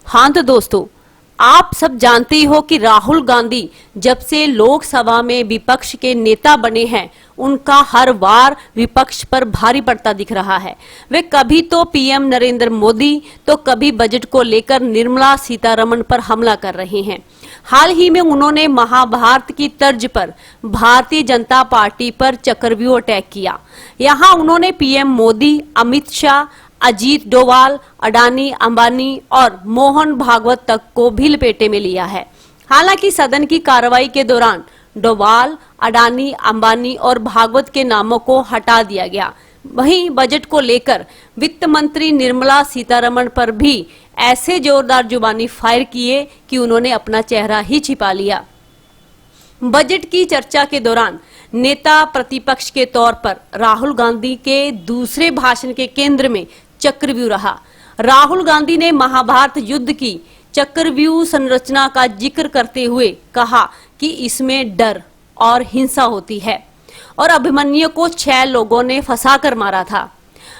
हाँ तो दोस्तों, आप सब जानते ही हो कि राहुल गांधी जब से लोकसभा में विपक्ष के नेता बने हैं, उनका हर बार विपक्ष पर भारी पड़ता दिख रहा है। वे कभी तो पीएम नरेंद्र मोदी तो कभी बजट को लेकर निर्मला सीतारमण पर हमला कर रहे हैं। हाल ही में उन्होंने महाभारत की तर्ज पर भारतीय जनता पार्टी पर चक्रव्यूह अटैक किया। यहाँ उन्होंने पीएम मोदी, अमित शाह, अजीत डोभाल, अडानी, अंबानी और मोहन भागवत तक को भी लपेटे में लिया है। हालांकि सदन की कार्रवाई के दौरान डोभाल, अडानी, अंबानी और भागवत के नामों को हटा दिया गया। वहीं बजट को लेकर वित्त मंत्री निर्मला सीतारमण पर भी ऐसे जोरदार जुबानी फायर किए कि उन्होंने अपना चेहरा ही छिपा लिया। बजट की चर्चा के दौरान नेता प्रतिपक्ष के तौर पर राहुल गांधी के दूसरे भाषण के केंद्र में चक्रव्यूह रहा। राहुल गांधी ने महाभारत युद्ध की चक्रव्यूह संरचना का जिक्र करते हुए कहा कि इसमें डर और हिंसा होती है और अभिमन्यु को 6 लोगों ने फंसाकर मारा था।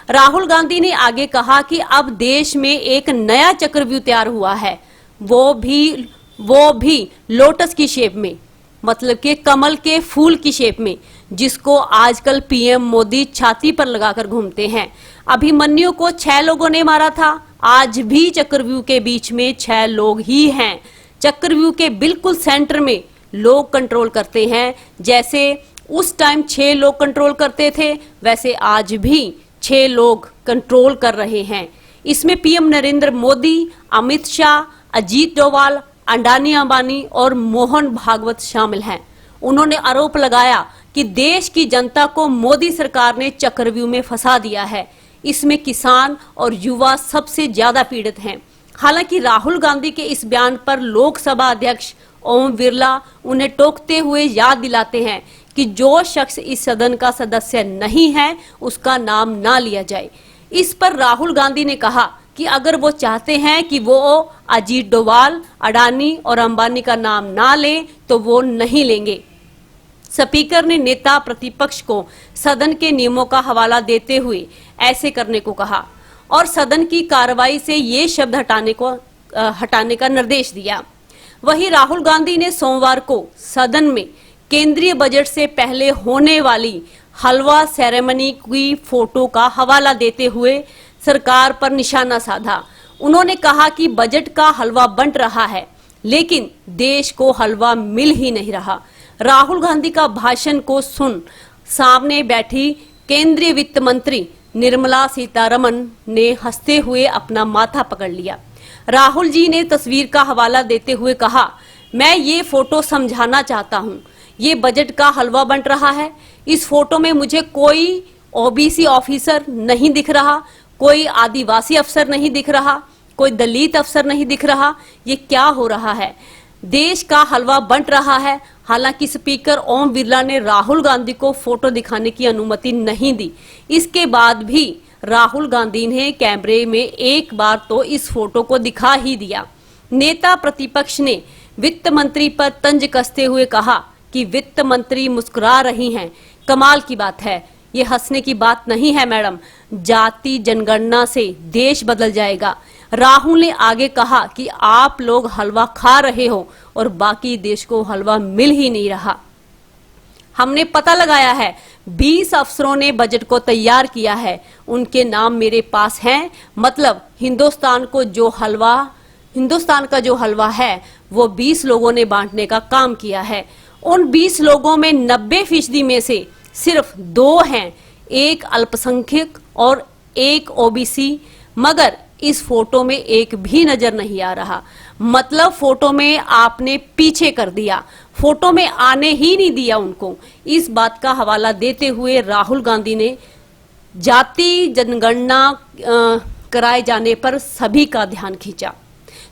राहुल गांधी ने आगे कहा कि अब देश में एक नया चक्रव्यूह तैयार हुआ है, वो भी लोटस की शेप में, मतलब कि कमल के फूल की शेप में, जिसको आजकल पीएम मोदी छाती पर लगाकर घूमते हैं। अभिमन्यु को 6 लोगों ने मारा था, आज भी चक्रव्यूह के बीच में 6 लोग ही हैं। चक्रव्यूह के बिल्कुल सेंटर में लोग कंट्रोल करते हैं। जैसे उस टाइम 6 लोग कंट्रोल करते थे, वैसे आज भी 6 लोग कंट्रोल कर रहे हैं। इसमें पीएम नरेंद्र मोदी, अमित शाह, अजीत डोभाल, अडानी, अंबानी और मोहन भागवत शामिल हैं। उन्होंने आरोप लगाया कि देश की जनता को मोदी सरकार ने चक्रव्यूह में फंसा दिया है। इसमें किसान और युवा सबसे ज्यादा पीड़ित हैं। हालांकि राहुल गांधी के इस बयान पर लोकसभा अध्यक्ष ओम बिरला उन्हें टोकते हुए याद दिलाते हैं कि जो शख्स इस सदन का सदस्य नहीं है, उसका नाम ना लिया जाए। इस पर राहुल गांधी ने कहा कि अगर वो चाहते हैं कि वो अजीत डोभाल, अडानी और अंबानी का नाम ना ले तो वो नहीं लेंगे। स्पीकर ने नेता प्रतिपक्ष को सदन के नियमों का हवाला देते हुए ऐसे करने को कहा और सदन की कार्रवाई से ये शब्द हटाने का निर्देश दिया। वहीं राहुल गांधी ने सोमवार को सदन में केंद्रीय बजट से पहले होने वाली हलवा सेरेमनी की फोटो का हवाला देते हुए सरकार पर निशाना साधा। उन्होंने कहा कि बजट का हलवा बंट रहा है, लेकिन देश को हलवा मिल ही नहीं रहा। राहुल गांधी का भाषण को सुन सामने बैठी केंद्रीय वित्त मंत्री निर्मला सीतारमण ने हंसते हुए अपना माथा पकड़ लिया। राहुल जी ने तस्वीर का हवाला देते हुए कहा, मैं ये फोटो समझाना चाहता हूँ, ये बजट का हलवा बंट रहा है। इस फोटो में मुझे कोई ओबीसी ऑफिसर नहीं दिख रहा, कोई आदिवासी अफसर नहीं दिख रहा, कोई दलित अफसर नहीं दिख रहा। ये क्या हो रहा है? देश का हलवा बंट रहा है। हालांकि स्पीकर ओम बिरला ने राहुल गांधी को फोटो दिखाने की अनुमति नहीं दी। इसके बाद भी राहुल गांधी ने कैमरे में एक बार तो इस फोटो को दिखा ही दिया। नेता प्रतिपक्ष ने वित्त मंत्री पर तंज कसते हुए कहा कि वित्त मंत्री मुस्कुरा रही हैं, कमाल की बात है, ये हंसने की बात नहीं है मैडम, जाति जनगणना से देश बदल जाएगा। राहुल ने आगे कहा कि आप लोग हलवा खा रहे हो और बाकी देश को हलवा मिल ही नहीं रहा। हमने पता लगाया है, 20 अफसरों ने बजट को तैयार किया है, उनके नाम मेरे पास हैं। मतलब हिंदुस्तान का जो हलवा है वो 20 लोगों ने बांटने का काम किया है। उन 20 लोगों में 90% में से सिर्फ 2 हैं, एक अल्पसंख्यक और एक ओबीसी। मगर इस फोटो में एक भी नजर नहीं आ रहा। मतलब फोटो में आपने पीछे कर दिया, फोटो में आने ही नहीं दिया उनको। इस बात का हवाला देते हुए राहुल गांधी ने जाति जनगणना कराए जाने पर सभी का ध्यान खींचा।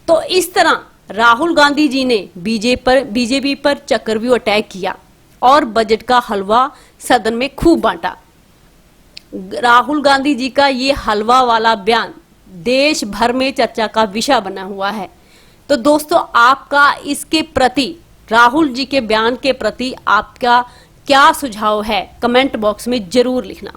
तो इस तरह राहुल गांधी जी ने बीजेपी पर चक्रव्यूह अटैक किया और बजट का हलवा सदन में खूब बांटा। राहुल गांधी जी का ये हलवा वाला बयान देश भर में चर्चा का विषय बना हुआ है। तो दोस्तों, आपका इसके प्रति, राहुल जी के बयान के प्रति आपका क्या सुझाव है, कमेंट बॉक्स में जरूर लिखना।